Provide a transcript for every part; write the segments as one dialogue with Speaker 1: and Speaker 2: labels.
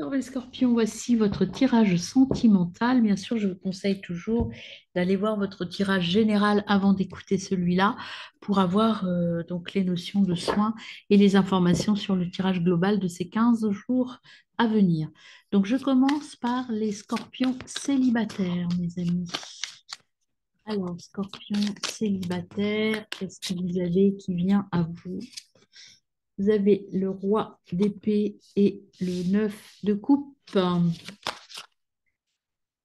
Speaker 1: Alors, les scorpions, voici votre tirage sentimental. Bien sûr, je vous conseille toujours d'aller voir votre tirage général avant d'écouter celui-là pour avoir donc les notions de soins et les informations sur le tirage global de ces 15 jours à venir. Donc, je commence par les scorpions célibataires, mes amis. Alors, scorpion célibataire, qu'est-ce que vous avez qui vient à vous? Vous avez le roi d'épée et le 9 de coupe.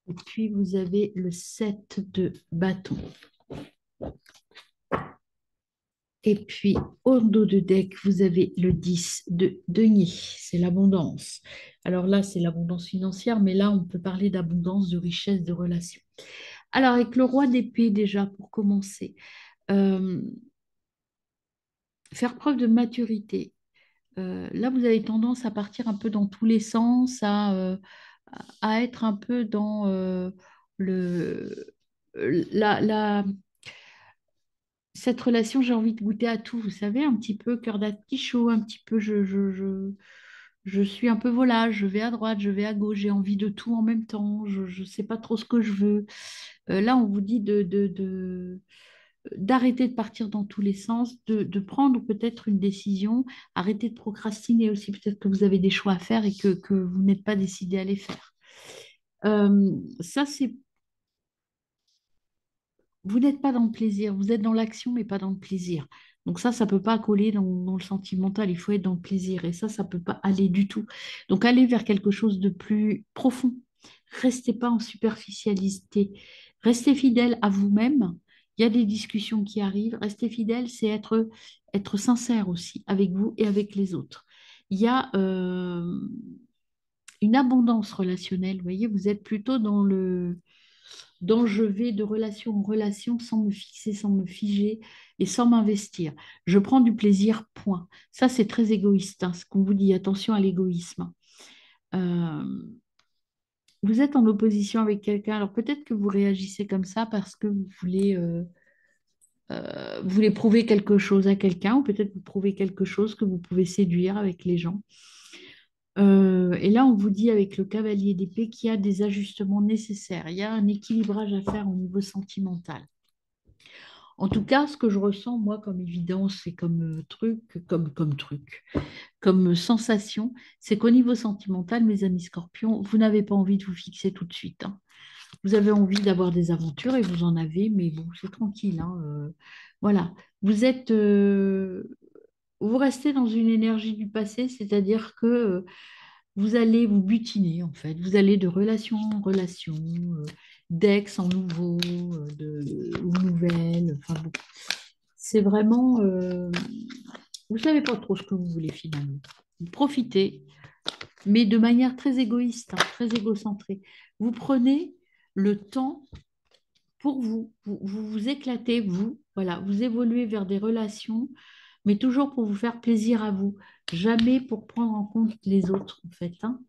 Speaker 1: Et puis, vous avez le 7 de bâton. Et puis, au dos de deck, vous avez le 10 de denier. C'est l'abondance. Alors là, c'est l'abondance financière, mais là, on peut parler d'abondance, de richesse, de relations. Alors, avec le roi d'épée, déjà, pour commencer, euh, faire preuve de maturité. Là, vous avez tendance à partir un peu dans tous les sens, à être un peu dans le, la, cette relation, j'ai envie de goûter à tout, vous savez, un petit peu cœur d'artichaut, un petit peu, je suis un peu volage, je vais à droite, je vais à gauche, j'ai envie de tout en même temps, je ne sais pas trop ce que je veux. Là, on vous dit d'arrêter de partir dans tous les sens, de prendre peut-être une décision, arrêter de procrastiner aussi, peut-être que vous avez des choix à faire et que vous n'êtes pas décidé à les faire. Ça, c'est vous n'êtes pas dans le plaisir, vous êtes dans l'action, mais pas dans le plaisir. Donc ça ne peut pas coller dans le sentimental, il faut être dans le plaisir. Et ça ne peut pas aller du tout. Donc allez vers quelque chose de plus profond. Restez pas en superficialité. Restez fidèle à vous-même. Il y a des discussions qui arrivent. Rester fidèle, c'est être sincère aussi avec vous et avec les autres. Il y a une abondance relationnelle. Vous voyez, vous êtes plutôt dans je vais de relation en relation sans me fixer, sans me figer et sans m'investir. Je prends du plaisir, point. Ça, c'est très égoïste, hein, ce qu'on vous dit. Attention à l'égoïsme. Euh, vous êtes en opposition avec quelqu'un, alors peut-être que vous réagissez comme ça parce que vous voulez prouver quelque chose à quelqu'un, ou peut-être vous prouvez quelque chose que vous pouvez séduire avec les gens. Et là, on vous dit avec le cavalier d'épée qu'il y a des ajustements nécessaires. Il y a un équilibrage à faire au niveau sentimental. En tout cas, ce que je ressens, moi, comme évidence et comme comme sensation, c'est qu'au niveau sentimental, mes amis scorpions, vous n'avez pas envie de vous fixer tout de suite, hein. Vous avez envie d'avoir des aventures et vous en avez, mais bon, c'est tranquille, hein, voilà. Vous êtes, vous restez dans une énergie du passé, c'est-à-dire que vous allez vous butiner, en fait. Vous allez de relation en relation, d'ex en nouveau, de ou nouvelle. Enfin bon, c'est vraiment, vous savez pas trop ce que vous voulez finalement. Vous profitez, mais de manière très égoïste, hein, très égocentrée. Vous prenez le temps pour vous. Vous vous éclatez, vous, voilà, vous évoluez vers des relations, mais toujours pour vous faire plaisir à vous, jamais pour prendre en compte les autres, en fait, hein.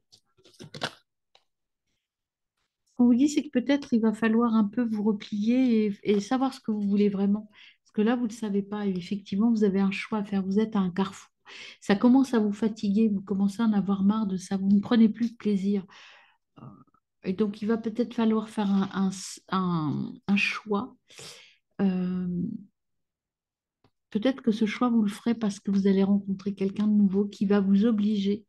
Speaker 1: Ce qu'on vous dit, c'est que peut-être il va falloir un peu vous replier et savoir ce que vous voulez vraiment. Parce que là, vous ne le savez pas. Et effectivement, vous avez un choix à faire. Vous êtes à un carrefour. Ça commence à vous fatiguer. Vous commencez à en avoir marre de ça. Vous ne prenez plus de plaisir. Euh, Et donc, il va peut-être falloir faire un choix. Euh, Peut-être que ce choix, vous le ferez parce que vous allez rencontrer quelqu'un de nouveau qui va vous obliger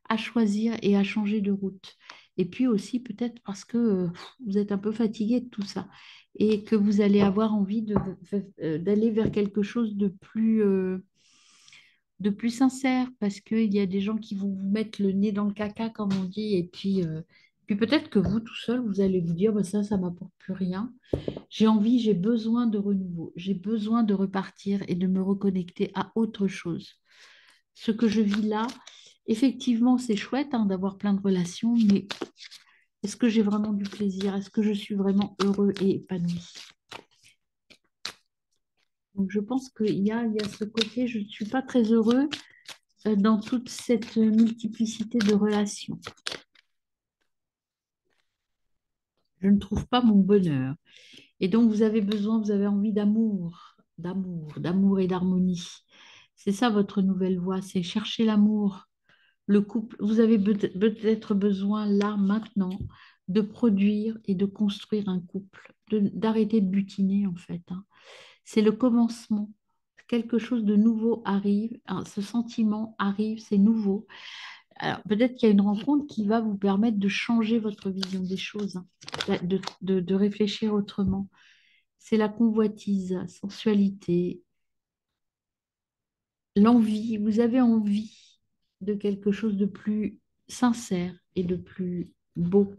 Speaker 1: à choisir et à changer de route. Et puis aussi peut-être parce que vous êtes un peu fatigué de tout ça et que vous allez avoir envie d'aller vers quelque chose de plus sincère parce qu'il y a des gens qui vont vous mettre le nez dans le caca, comme on dit, et puis peut-être que vous, tout seul, vous allez vous dire, bah, ça m'apporte plus rien. J'ai envie, j'ai besoin de renouveau, j'ai besoin de repartir et de me reconnecter à autre chose. Ce que je vis là, effectivement, c'est chouette hein, d'avoir plein de relations, mais est-ce que j'ai vraiment du plaisir? Est-ce que je suis vraiment heureux et épanoui? Donc, je pense qu'il y a ce côté, je ne suis pas très heureux dans toute cette multiplicité de relations. Je ne trouve pas mon bonheur. Et donc, vous avez besoin, vous avez envie d'amour et d'harmonie. C'est ça votre nouvelle voie, c'est chercher l'amour Le couple, vous avez peut-être besoin là, maintenant, de produire et de construire un couple, d'arrêter de butiner en fait, hein. C'est le commencement. Quelque chose de nouveau arrive, hein, ce sentiment arrive, c'est nouveau. Alors, peut-être qu'il y a une rencontre qui va vous permettre de changer votre vision des choses, hein, de réfléchir autrement. C'est la convoitise, la sensualité, l'envie. Vous avez envie de quelque chose de plus sincère et de plus beau,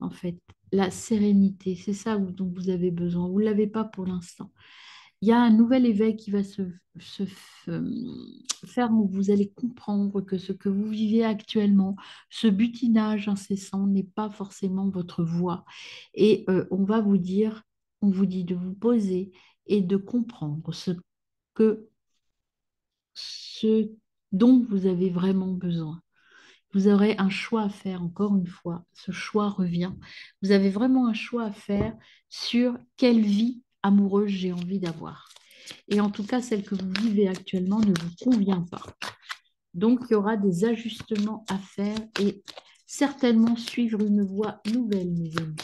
Speaker 1: en fait. La sérénité, c'est ça dont vous avez besoin. Vous ne l'avez pas pour l'instant. Il y a un nouvel éveil qui va faire où vous allez comprendre que ce que vous vivez actuellement, ce butinage incessant n'est pas forcément votre voie. Et on vous dit de vous poser et de comprendre que, ce dont vous avez vraiment besoin. Vous aurez un choix à faire, encore une fois. Ce choix revient. Vous avez vraiment un choix à faire sur quelle vie amoureuse j'ai envie d'avoir. Et en tout cas, celle que vous vivez actuellement ne vous convient pas. Donc, il y aura des ajustements à faire et certainement suivre une voie nouvelle, mes amis.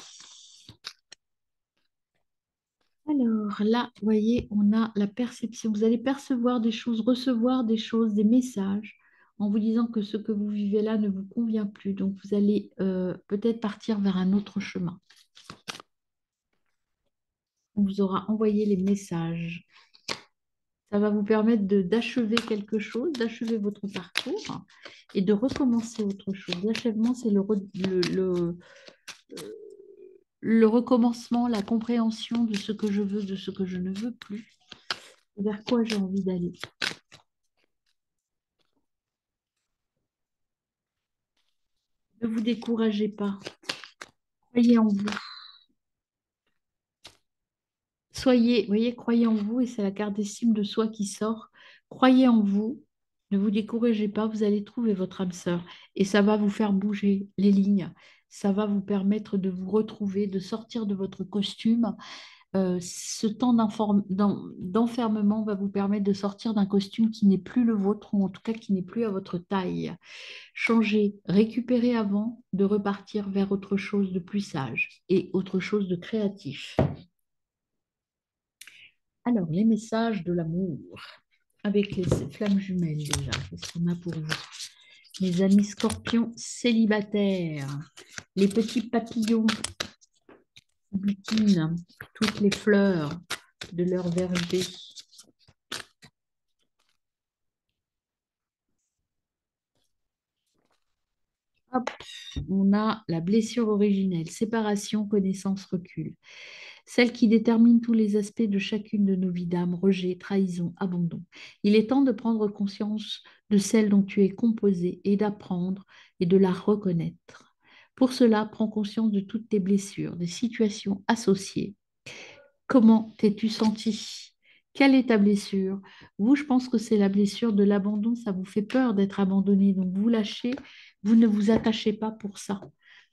Speaker 1: Alors là, vous voyez, on a la perception. Vous allez percevoir des choses, recevoir des choses, des messages, en vous disant que ce que vous vivez là ne vous convient plus. Donc, vous allez peut-être partir vers un autre chemin. On vous aura envoyé les messages. Ça va vous permettre d'achever quelque chose, d'achever votre parcours et de recommencer autre chose. L'achèvement, c'est le recommencement, la compréhension de ce que je veux, de ce que je ne veux plus, vers quoi j'ai envie d'aller. Ne vous découragez pas. Croyez en vous. Soyez, voyez, croyez en vous et c'est la carte d'estime de soi qui sort. Croyez en vous. Ne vous découragez pas, vous allez trouver votre âme sœur et ça va vous faire bouger les lignes. Ça va vous permettre de vous retrouver, de sortir de votre costume. Ce temps d'enfermement va vous permettre de sortir d'un costume qui n'est plus le vôtre ou en tout cas qui n'est plus à votre taille. Changer, récupérer avant de repartir vers autre chose de plus sage et autre chose de créatif. Alors, les messages de l'amour avec les flammes jumelles déjà. Qu'est-ce qu'on a pour vous? Mes amis scorpions célibataires, les petits papillons butinent toutes les fleurs de leur verger. Hop, on a la blessure originelle, séparation, connaissance, recul. Celle qui détermine tous les aspects de chacune de nos vies d'âme, rejet, trahison, abandon. Il est temps de prendre conscience de celle dont tu es composé et d'apprendre et de la reconnaître. Pour cela, prends conscience de toutes tes blessures, des situations associées. Comment t'es-tu senti? Quelle est ta blessure? Vous, je pense que c'est la blessure de l'abandon. Ça vous fait peur d'être abandonné. Donc, vous lâchez, vous ne vous attachez pas pour ça.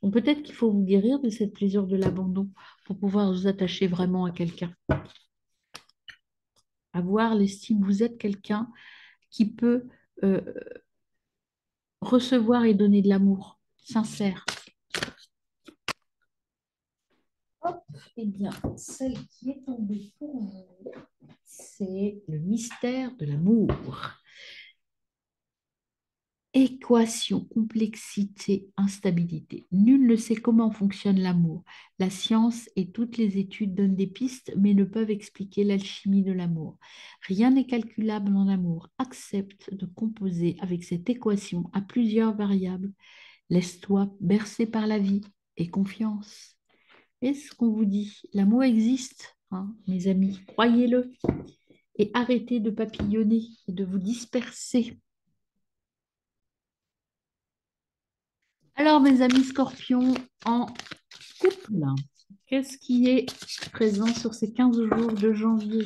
Speaker 1: Donc, peut-être qu'il faut vous guérir de cette blessure de l'abandon pour pouvoir vous attacher vraiment à quelqu'un. Avoir l'estime, vous êtes quelqu'un qui peut euh, recevoir et donner de l'amour sincère. Hop, eh bien, celle qui est tombée pour vous, c'est le mystère de l'amour. Équation, complexité, instabilité. Nul ne sait comment fonctionne l'amour. La science et toutes les études donnent des pistes, mais ne peuvent expliquer l'alchimie de l'amour. Rien n'est calculable en amour. Accepte de composer avec cette équation à plusieurs variables. Laisse-toi bercer par la vie et confiance. Est-ce qu'on vous dit? L'amour existe, hein, mes amis. Croyez-le. Et arrêtez de papillonner et de vous disperser. Alors, mes amis scorpions en couple, qu'est-ce qui est présent sur ces 15 jours de janvier?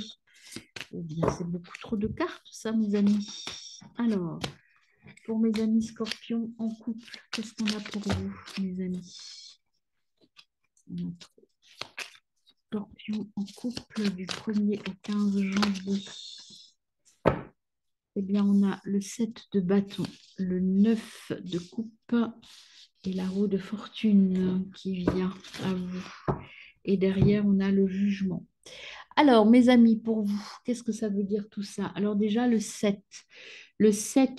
Speaker 1: Eh bien, c'est beaucoup trop de cartes, ça, mes amis. Alors, pour mes amis scorpions en couple, qu'est-ce qu'on a pour vous, mes amis? Scorpion en couple du 1er au 15 janvier. eh bien, on a le 7 de bâton, le 9 de coupe et la roue de fortune qui vient à vous. Et derrière, on a le jugement. Alors, mes amis, pour vous, qu'est-ce que ça veut dire tout ça? Alors déjà, le 7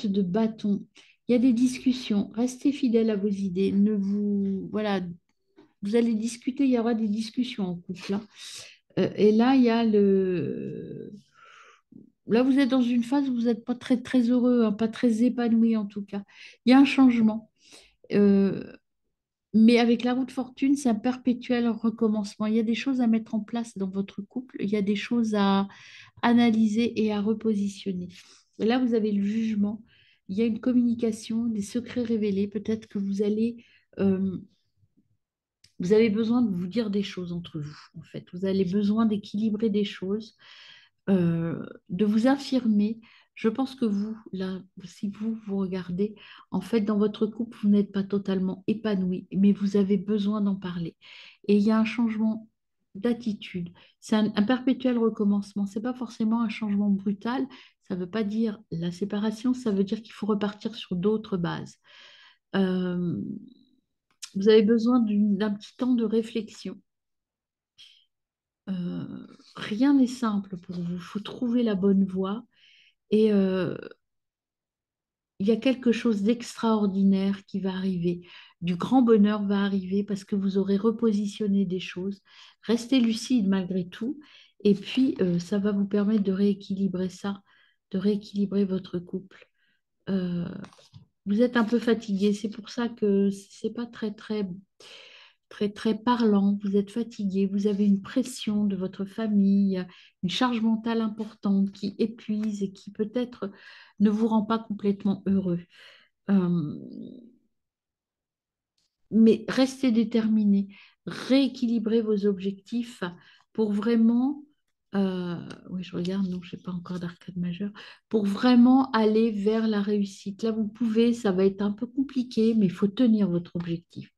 Speaker 1: de bâton. Il y a des discussions. Restez fidèles à vos idées. Ne vous, voilà, vous allez discuter. Il y aura des discussions en couple, hein. Et là, il y a le. Là, vous êtes dans une phase où vous n'êtes pas très, très heureux, hein, pas très épanoui en tout cas. Il y a un changement. Euh, mais avec la roue de fortune, c'est un perpétuel recommencement. Il y a des choses à mettre en place dans votre couple. Il y a des choses à analyser et à repositionner. Et là, vous avez le jugement. Il y a une communication, des secrets révélés. Peut-être que euh, vous avez besoin de vous dire des choses entre vous, en fait. Vous avez besoin d'équilibrer des choses, de vous affirmer. Je pense que vous, là, si vous regardez, en fait, dans votre couple, vous n'êtes pas totalement épanoui, mais vous avez besoin d'en parler. Et il y a un changement d'attitude. C'est un perpétuel recommencement. C'est pas forcément un changement brutal. Ça ne veut pas dire la séparation, ça veut dire qu'il faut repartir sur d'autres bases. Euh, vous avez besoin d'un petit temps de réflexion. Euh, Rien n'est simple pour vous. Il faut trouver la bonne voie. Et il y a quelque chose d'extraordinaire qui va arriver. Du grand bonheur va arriver parce que vous aurez repositionné des choses. Restez lucide malgré tout. Et puis, ça va vous permettre de rééquilibrer ça, de rééquilibrer votre couple. Euh, Vous êtes un peu fatigué. C'est pour ça que c'est pas très, très très, très parlant, vous êtes fatigué, vous avez une pression de votre famille, une charge mentale importante qui épuise et qui peut-être ne vous rend pas complètement heureux. Euh, mais restez déterminé, rééquilibrez vos objectifs pour vraiment, oui, je regarde, non, je n'ai pas encore d'arcade majeure, pour vraiment aller vers la réussite. Là, vous pouvez, ça va être un peu compliqué, mais il faut tenir votre objectif.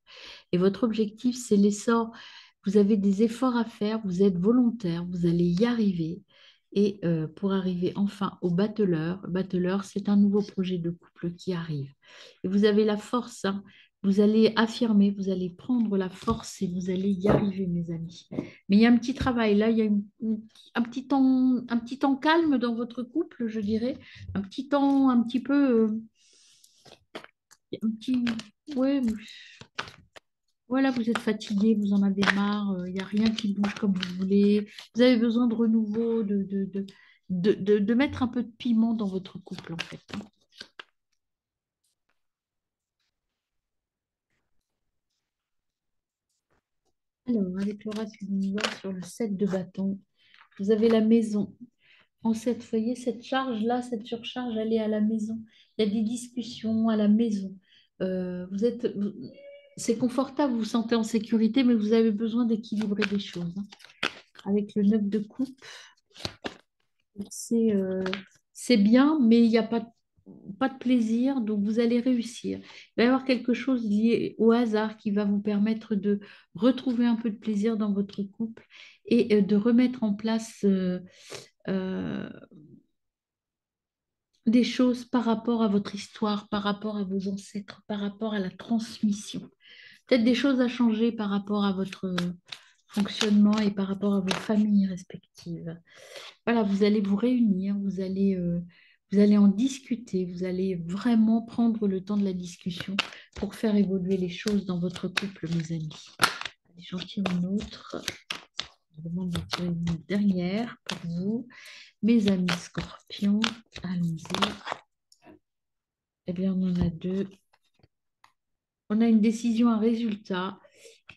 Speaker 1: Et votre objectif, c'est l'essor. Vous avez des efforts à faire, vous êtes volontaire, vous allez y arriver. Et pour arriver enfin au battleur, battleur, c'est un nouveau projet de couple qui arrive. Et vous avez la force, hein. Vous allez affirmer, vous allez prendre la force et vous allez y arriver, mes amis. Mais il y a un petit travail là, il y a un petit temps calme dans votre couple, je dirais. Un petit temps un petit peu, un petit, ouais, voilà, vous êtes fatigué, vous en avez marre, il n'y a rien qui bouge comme vous voulez. Vous avez besoin de renouveau, de mettre un peu de piment dans votre couple, en fait, hein. Alors, avec le ratio d'univers sur le 7 de bâton, vous avez la maison. En cette, vous voyez, cette charge-là, cette surcharge, elle est à la maison. Il y a des discussions à la maison. Vous êtes, c'est confortable, vous vous sentez en sécurité, mais vous avez besoin d'équilibrer des choses, hein. Avec le 9 de coupe, C'est c'est bien, mais il n'y a pas de plaisir, donc vous allez réussir. Il va y avoir quelque chose lié au hasard qui va vous permettre de retrouver un peu de plaisir dans votre couple et de remettre en place euh, des choses par rapport à votre histoire, par rapport à vos ancêtres, par rapport à la transmission. Peut-être des choses à changer par rapport à votre fonctionnement et par rapport à vos familles respectives. Voilà, vous allez vous réunir, vous allez en discuter, vous allez vraiment prendre le temps de la discussion pour faire évoluer les choses dans votre couple, mes amis. Allez, j'en tire une autre. Je vous demande de tirer une dernière pour vous, mes amis scorpions. Allons-y. Eh bien, on en a deux. On a une décision, un résultat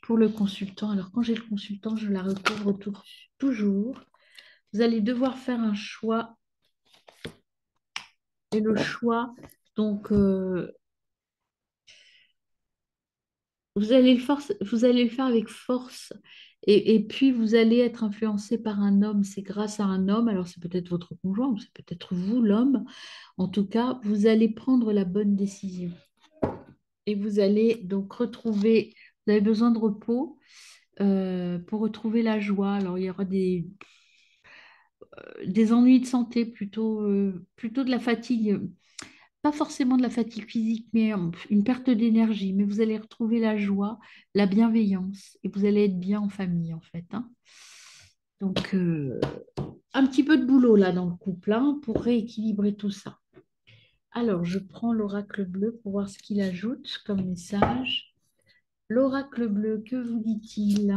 Speaker 1: pour le consultant. Alors, quand j'ai le consultant, je la recouvre toujours. Vous allez devoir faire un choix. Et le choix, donc, vous allez le faire avec force. Et puis, vous allez être influencé par un homme. C'est grâce à un homme. Alors, c'est peut-être votre conjoint ou c'est peut-être vous, l'homme. En tout cas, vous allez prendre la bonne décision. Et vous allez donc retrouver, vous avez besoin de repos pour retrouver la joie. Alors, il y aura des ennuis de santé, plutôt de la fatigue, pas forcément de la fatigue physique, mais une perte d'énergie. Mais vous allez retrouver la joie, la bienveillance, et vous allez être bien en famille, en fait, hein. Donc, un petit peu de boulot là dans le couple, hein, pour rééquilibrer tout ça. Alors, je prends l'oracle bleu pour voir ce qu'il ajoute comme message. L'oracle bleu, que vous dit-il?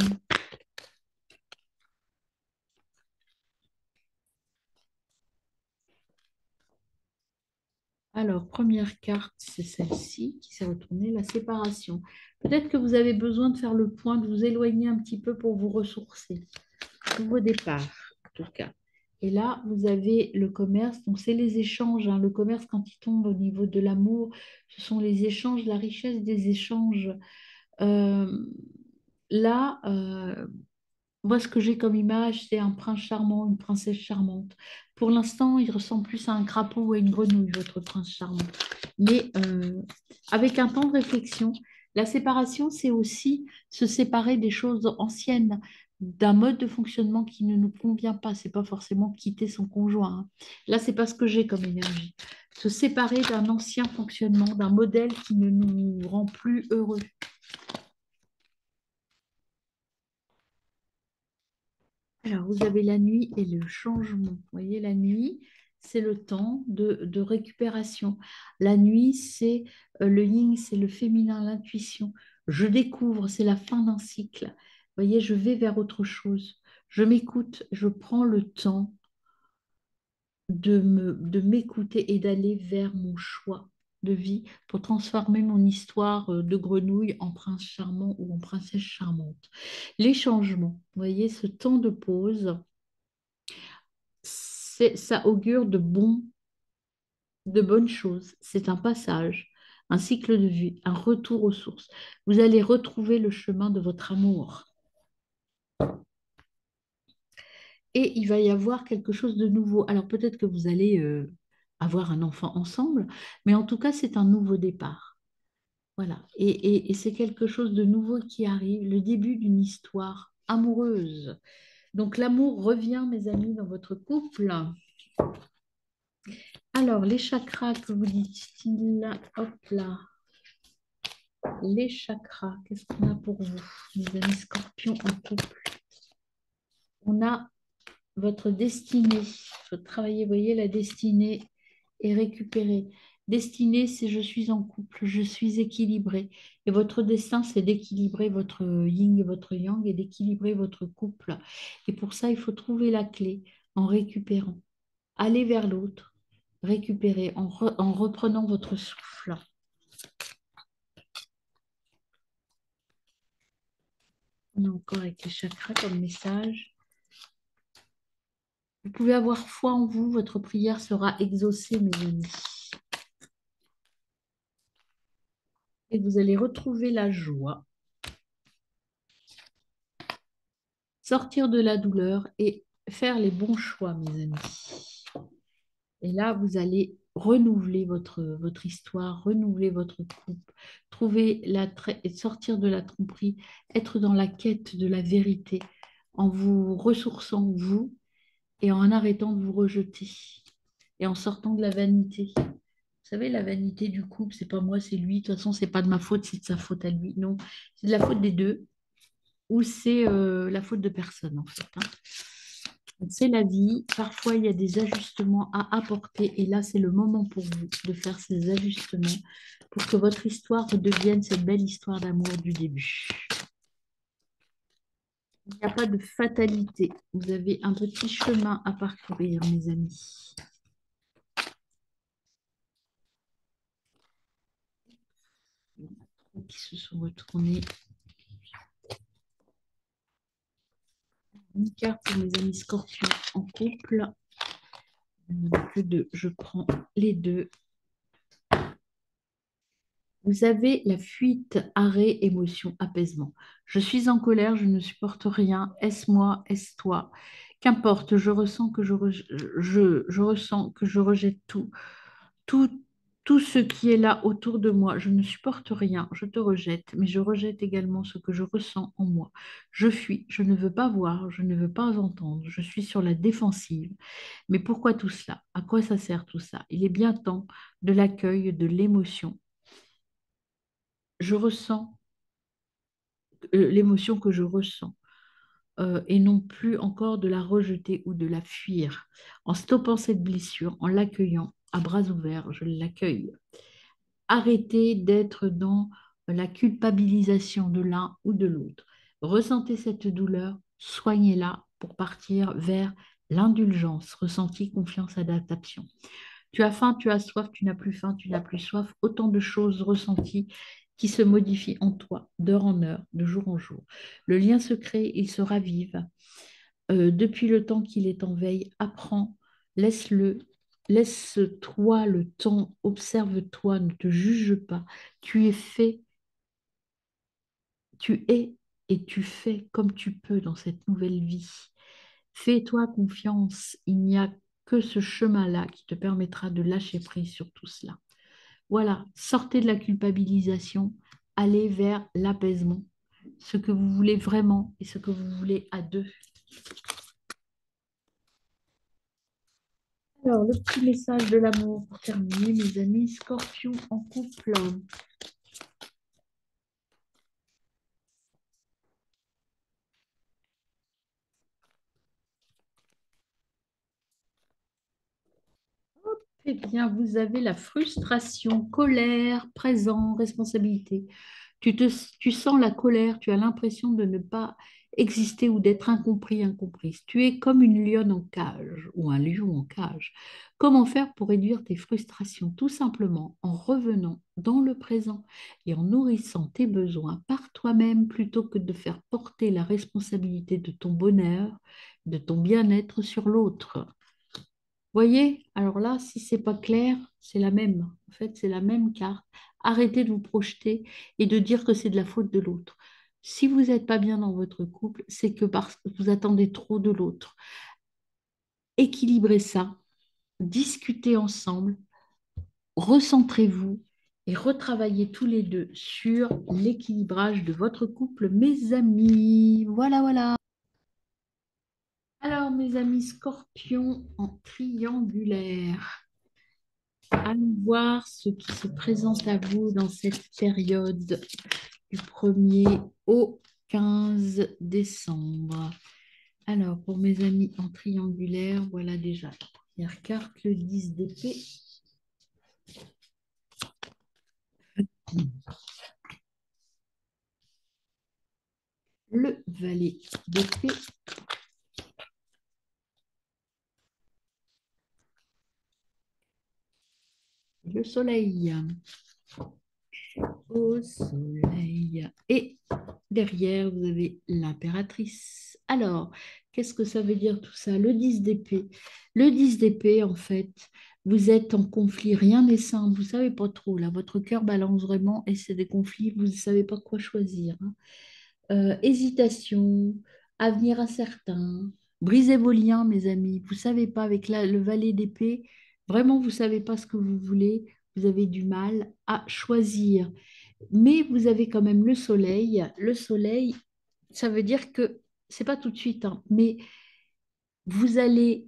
Speaker 1: Alors, première carte, c'est celle-ci qui s'est retournée, la séparation. Peut-être que vous avez besoin de faire le point, de vous éloigner un petit peu pour vous ressourcer. Nouveau départ, en tout cas. Et là, vous avez le commerce, donc c'est les échanges, hein. Le commerce, quand il tombe au niveau de l'amour, ce sont les échanges, la richesse des échanges. Euh, là, moi, ce que j'ai comme image, c'est un prince charmant, une princesse charmante. Pour l'instant, il ressemble plus à un crapaud ou à une grenouille, votre prince charmant. Mais avec un temps de réflexion, la séparation, c'est aussi se séparer des choses anciennes, d'un mode de fonctionnement qui ne nous convient pas. C'est pas forcément quitter son conjoint, hein. Là, c'est pas ce que j'ai comme énergie. Se séparer d'un ancien fonctionnement, d'un modèle qui ne nous rend plus heureux. Alors, vous avez la nuit et le changement. Vous voyez, la nuit, c'est le temps de récupération. La nuit, c'est le yin, c'est le féminin, l'intuition. Je découvre, c'est la fin d'un cycle. Vous voyez, je vais vers autre chose. Je m'écoute, je prends le temps de m'écouter et d'aller vers mon choix de vie pour transformer mon histoire de grenouille en prince charmant ou en princesse charmante. Les changements, vous voyez, ce temps de pause, ça augure de bonnes choses. C'est un passage, un cycle de vie, un retour aux sources. Vous allez retrouver le chemin de votre amour. Et il va y avoir quelque chose de nouveau. Alors peut-être que vous allez avoir un enfant ensemble, mais en tout cas, c'est un nouveau départ. Voilà. Et c'est quelque chose de nouveau qui arrive, le début d'une histoire amoureuse. Donc l'amour revient, mes amis, dans votre couple. Alors, les chakras, que vous dit-il? Hop là. Les chakras, qu'est-ce qu'on a pour vous, mes amis scorpions en couple? On a votre destinée. Il faut travailler, vous voyez, la destinée et récupérer. Destinée, c'est je suis en couple, je suis équilibré. Et votre destin, c'est d'équilibrer votre yin et votre yang et d'équilibrer votre couple. Et pour ça, il faut trouver la clé en récupérant. Aller vers l'autre, récupérer en reprenant votre souffle. On est encore avec les chakras comme message. Vous pouvez avoir foi en vous, votre prière sera exaucée, mes amis. Et vous allez retrouver la joie, sortir de la douleur et faire les bons choix, mes amis. Et là, vous allez renouveler votre histoire, renouveler votre couple, sortir de la tromperie, être dans la quête de la vérité, en vous ressourçant, vous, et en arrêtant de vous rejeter, et en sortant de la vanité. Vous savez, la vanité du couple, c'est pas moi, c'est lui. De toute façon, c'est pas de ma faute, c'est de sa faute à lui. Non, c'est de la faute des deux, ou c'est la faute de personne, en fait, hein. Donc, c'est la vie. Parfois, il y a des ajustements à apporter, et là, c'est le moment pour vous de faire ces ajustements pour que votre histoire redevienne cette belle histoire d'amour du début. Il n'y a pas de fatalité. Vous avez un petit chemin à parcourir, mes amis. Qui se sont retournés. Une carte pour mes amis scorpions en couple. Il n'y en a que deux. Je prends les deux. Vous avez la fuite, arrêt, émotion, apaisement. Je suis en colère, je ne supporte rien. Est-ce moi, est-ce toi? Qu'importe, je ressens que je rejette tout, tout, tout ce qui est là autour de moi. Je ne supporte rien, je te rejette, mais je rejette également ce que je ressens en moi. Je fuis, je ne veux pas voir, je ne veux pas entendre, je suis sur la défensive. Mais pourquoi tout cela? À quoi ça sert tout ça? Il est bien temps de l'accueil, de l'émotion. Je ressens l'émotion que je ressens. Et non plus encore de la rejeter ou de la fuir. En stoppant cette blessure, en l'accueillant à bras ouverts, je l'accueille. Arrêtez d'être dans la culpabilisation de l'un ou de l'autre. Ressentez cette douleur, soignez-la pour partir vers l'indulgence, ressenti, confiance, adaptation. Tu as faim, tu as soif, tu n'as plus faim, tu n'as plus soif. Autant de choses ressenties qui se modifient en toi d'heure en heure, de jour en jour. Le lien se crée, il se ravive. Depuis le temps qu'il est en veille, apprends, laisse-le, laisse-toi le temps, observe-toi, ne te juge pas. Tu es fait, tu es et tu fais comme tu peux dans cette nouvelle vie. Fais-toi confiance, il n'y a que ce chemin-là qui te permettra de lâcher prise sur tout cela. Voilà, sortez de la culpabilisation, allez vers l'apaisement, ce que vous voulez vraiment et ce que vous voulez à deux. Alors, le petit message de l'amour pour terminer, mes amis, Scorpion en couple. Eh bien, vous avez la frustration, colère, présent, responsabilité. Tu sens la colère, tu as l'impression de ne pas exister ou d'être incompris, incomprise. Tu es comme une lionne en cage ou un lion en cage. Comment faire pour réduire tes frustrations? Tout simplement en revenant dans le présent et en nourrissant tes besoins par toi-même plutôt que de faire porter la responsabilité de ton bonheur, de ton bien-être sur l'autre. Voyez, alors là, si c'est pas clair, c'est la même. En fait, c'est la même carte. Arrêtez de vous projeter et de dire que c'est de la faute de l'autre. Si vous n'êtes pas bien dans votre couple, c'est que parce que vous attendez trop de l'autre. Équilibrez ça, discutez ensemble, recentrez-vous et retravaillez tous les deux sur l'équilibrage de votre couple, mes amis. Voilà, voilà. Alors, mes amis scorpions en triangulaire. Allons voir ce qui se présente à vous dans cette période du 1er au 15 décembre. Alors, pour mes amis en triangulaire, voilà déjà la première carte, le 10 d'épée. Le valet d'épée. Le soleil. Au soleil. Et derrière, vous avez l'impératrice. Alors, qu'est-ce que ça veut dire tout ça? Le 10 d'épée. Le 10 d'épée, en fait, vous êtes en conflit, rien n'est simple, vous ne savez pas trop, là, votre cœur balance vraiment et c'est des conflits, vous ne savez pas quoi choisir, hein. Hésitation, avenir incertain, brisez vos liens, mes amis, vous ne savez pas, avec le valet d'épée, vraiment, vous ne savez pas ce que vous voulez, vous avez du mal à choisir. Mais vous avez quand même le soleil. Le soleil, ça veut dire que c'est pas tout de suite, hein, mais vous allez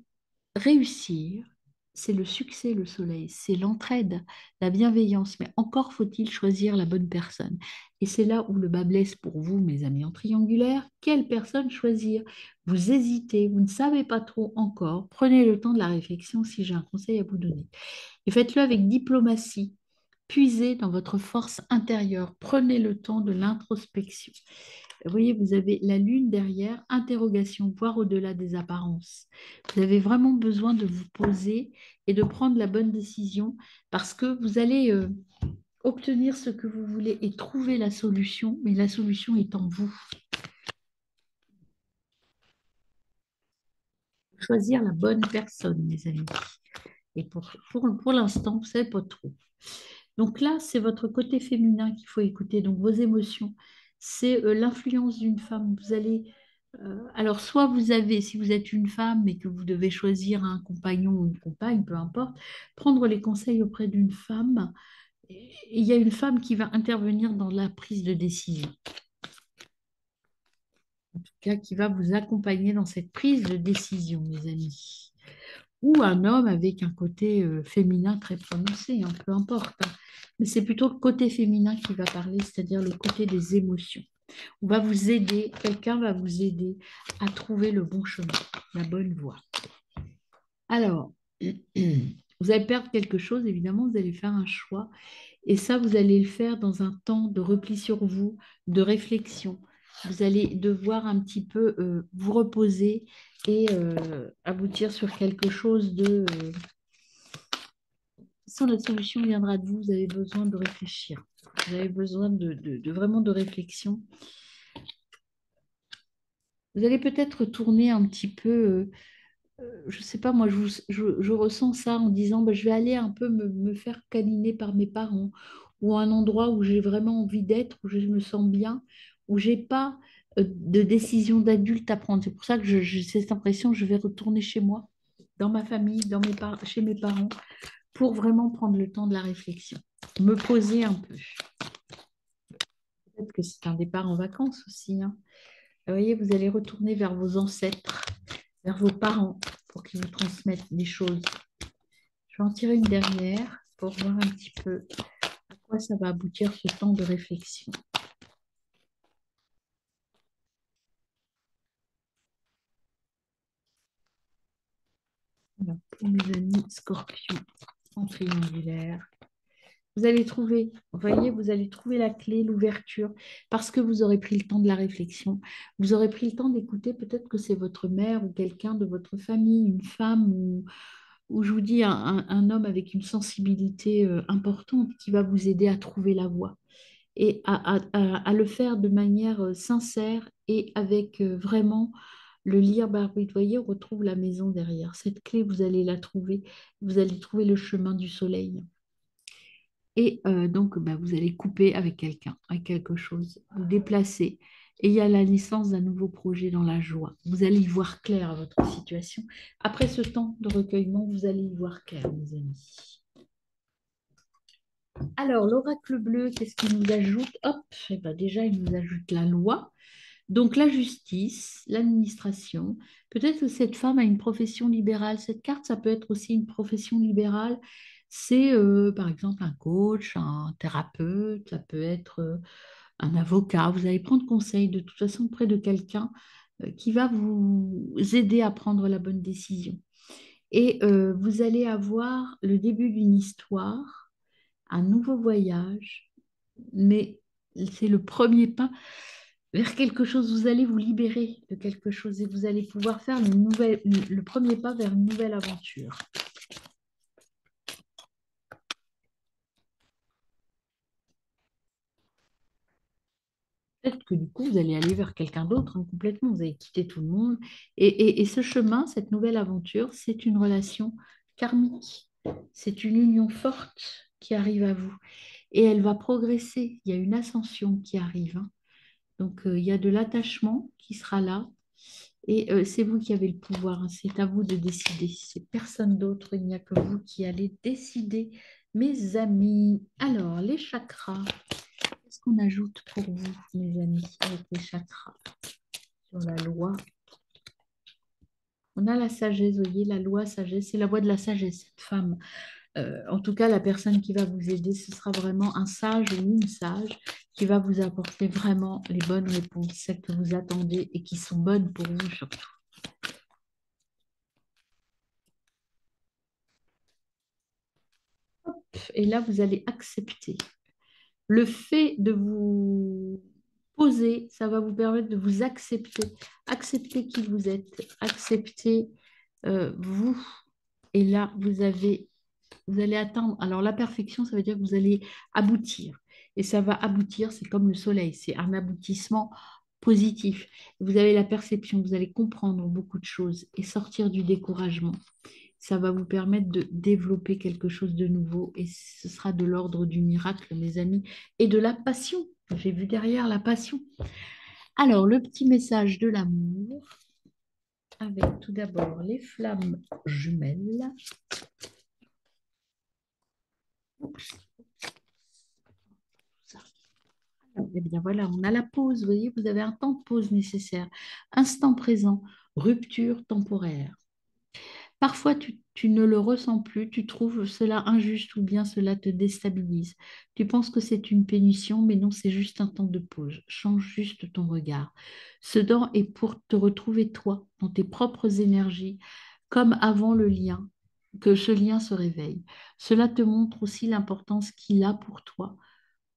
Speaker 1: réussir. C'est le succès, le soleil, c'est l'entraide, la bienveillance. Mais encore faut-il choisir la bonne personne. Et c'est là où le bas blesse pour vous, mes amis en triangulaire. Quelle personne choisir? Vous hésitez, vous ne savez pas trop encore. Prenez le temps de la réflexion si j'ai un conseil à vous donner. Et faites-le avec diplomatie. Puisez dans votre force intérieure. Prenez le temps de l'introspection. Vous voyez, vous avez la lune derrière, interrogation, voir au-delà des apparences. Vous avez vraiment besoin de vous poser et de prendre la bonne décision parce que vous allez obtenir ce que vous voulez et trouver la solution, mais la solution est en vous. Choisir la bonne personne, mes amis. Et pour l'instant, vous ne savez pas trop. Donc là, c'est votre côté féminin qu'il faut écouter, donc vos émotions. C'est l'influence d'une femme. Vous allez Alors, soit vous avez, si vous êtes une femme et que vous devez choisir un compagnon ou une compagne, peu importe, prendre les conseils auprès d'une femme. Et il y a une femme qui va intervenir dans la prise de décision, en tout cas qui va vous accompagner dans cette prise de décision, mes amis. Ou un homme avec un côté féminin très prononcé, hein, peu importe, hein. Mais c'est plutôt le côté féminin qui va parler, c'est-à-dire le côté des émotions. On va vous aider, quelqu'un va vous aider à trouver le bon chemin, la bonne voie. Alors, vous allez perdre quelque chose, évidemment, vous allez faire un choix. Et ça, vous allez le faire dans un temps de repli sur vous, de réflexion. Vous allez devoir un petit peu vous reposer et aboutir sur quelque chose de... Sans la solution viendra de vous, vous avez besoin de réfléchir. Vous avez besoin vraiment de réflexion. Vous allez peut-être tourner un petit peu je sais pas, moi, je ressens ça en disant, bah, je vais aller un peu me faire câliner par mes parents, ou à un endroit où j'ai vraiment envie d'être, où je me sens bien, où j'ai pas de décision d'adulte à prendre. C'est pour ça que j'ai cette impression, je vais retourner chez moi, dans ma famille, chez mes parents, pour vraiment prendre le temps de la réflexion, me poser un peu. Peut-être que c'est un départ en vacances aussi, hein. Vous voyez, vous allez retourner vers vos ancêtres, vers vos parents, pour qu'ils vous transmettent des choses. Je vais en tirer une dernière pour voir un petit peu à quoi ça va aboutir ce temps de réflexion. Alors, pour mes amis scorpions en triangulaire, vous allez trouver, vous voyez, vous allez trouver la clé, l'ouverture, parce que vous aurez pris le temps de la réflexion. Vous aurez pris le temps d'écouter, peut-être que c'est votre mère ou quelqu'un de votre famille, une femme ou je vous dis un homme avec une sensibilité importante qui va vous aider à trouver la voie et à le faire de manière sincère et avec vraiment le libre arbitre. Vous voyez, on retrouve la maison derrière. Cette clé, vous allez la trouver. Vous allez trouver le chemin du soleil. Et donc, bah, vous allez couper avec quelqu'un, avec quelque chose, vous déplacer. Et il y a la naissance d'un nouveau projet dans la joie. Vous allez y voir clair à votre situation. Après ce temps de recueillement, vous allez y voir clair, mes amis. Alors, l'oracle bleu, qu'est-ce qu'il nous ajoute? Hop, eh ben déjà, il nous ajoute la loi. Donc, la justice, l'administration. Peut-être que cette femme a une profession libérale. Cette carte, ça peut être aussi une profession libérale. C'est, par exemple, un coach, un thérapeute, ça peut être un avocat. Vous allez prendre conseil de toute façon auprès de quelqu'un qui va vous aider à prendre la bonne décision. Et vous allez avoir le début d'une histoire, un nouveau voyage, mais c'est le premier pas vers quelque chose. Vous allez vous libérer de quelque chose et vous allez pouvoir faire le premier pas vers une nouvelle aventure. Peut-être que du coup, vous allez aller vers quelqu'un d'autre, hein, complètement. Vous allez quitter tout le monde. Et ce chemin, cette nouvelle aventure, c'est une relation karmique. C'est une union forte qui arrive à vous. Et elle va progresser. Il y a une ascension qui arrive, hein. Donc, il y a de l'attachement qui sera là. Et c'est vous qui avez le pouvoir, hein. C'est à vous de décider. C'est personne d'autre. Il n'y a que vous qui allez décider, mes amis. Alors, les chakras. Qu'est-ce qu'on ajoute pour vous, mes amis, avec les chakras sur la loi? On a la sagesse, vous voyez, la loi, sagesse, c'est la voie de la sagesse, cette femme. En tout cas, la personne qui va vous aider, ce sera vraiment un sage ou une sage qui va vous apporter vraiment les bonnes réponses, celles que vous attendez et qui sont bonnes pour vous surtout. Et là, vous allez accepter. Le fait de vous poser, ça va vous permettre de vous accepter. Accepter qui vous êtes, accepter vous. Et là, vous allez atteindre. Alors, la perfection, ça veut dire que vous allez aboutir. Et ça va aboutir, c'est comme le soleil, c'est un aboutissement positif. Vous avez la perception, vous allez comprendre beaucoup de choses et sortir du découragement. Ça va vous permettre de développer quelque chose de nouveau et ce sera de l'ordre du miracle, mes amis, et de la passion. J'ai vu derrière la passion. Alors, le petit message de l'amour, avec tout d'abord les flammes jumelles. Oups, ça. Eh bien voilà, on a la pause, vous voyez, vous avez un temps de pause nécessaire. Instant présent, rupture temporaire. Parfois, tu ne le ressens plus, tu trouves cela injuste ou bien cela te déstabilise. Tu penses que c'est une pénition, mais non, c'est juste un temps de pause. Change juste ton regard. Ce temps est pour te retrouver toi, dans tes propres énergies, comme avant le lien, que ce lien se réveille. Cela te montre aussi l'importance qu'il a pour toi,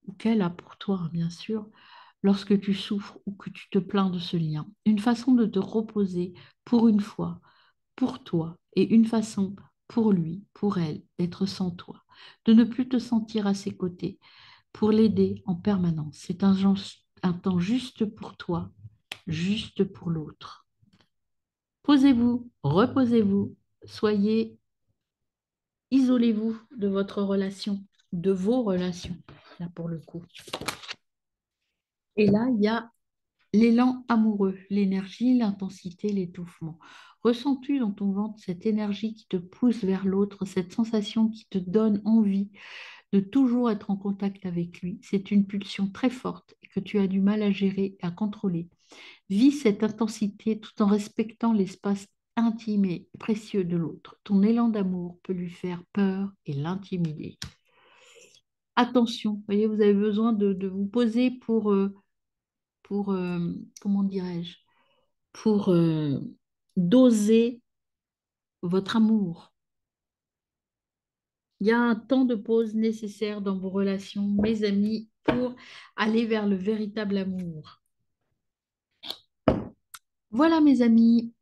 Speaker 1: ou qu'elle a pour toi, bien sûr, lorsque tu souffres ou que tu te plains de ce lien. Une façon de te reposer pour une fois pour toi et une façon pour lui, pour elle, d'être sans toi, de ne plus te sentir à ses côtés, pour l'aider en permanence. C'est un temps juste pour toi, juste pour l'autre. Posez-vous, reposez-vous, soyez, isolez-vous de votre relation, de vos relations, là pour le coup. Et là, il y a l'élan amoureux, l'énergie, l'intensité, l'étouffement. Ressens-tu dans ton ventre cette énergie qui te pousse vers l'autre, cette sensation qui te donne envie de toujours être en contact avec lui? C'est une pulsion très forte et que tu as du mal à gérer et à contrôler. Vis cette intensité tout en respectant l'espace intime et précieux de l'autre. Ton élan d'amour peut lui faire peur et l'intimider. Attention, voyez, vous avez besoin de vous poser pour comment dirais-je, pour doser votre amour. Il y a un temps de pause nécessaire dans vos relations, mes amis, pour aller vers le véritable amour. Voilà, mes amis,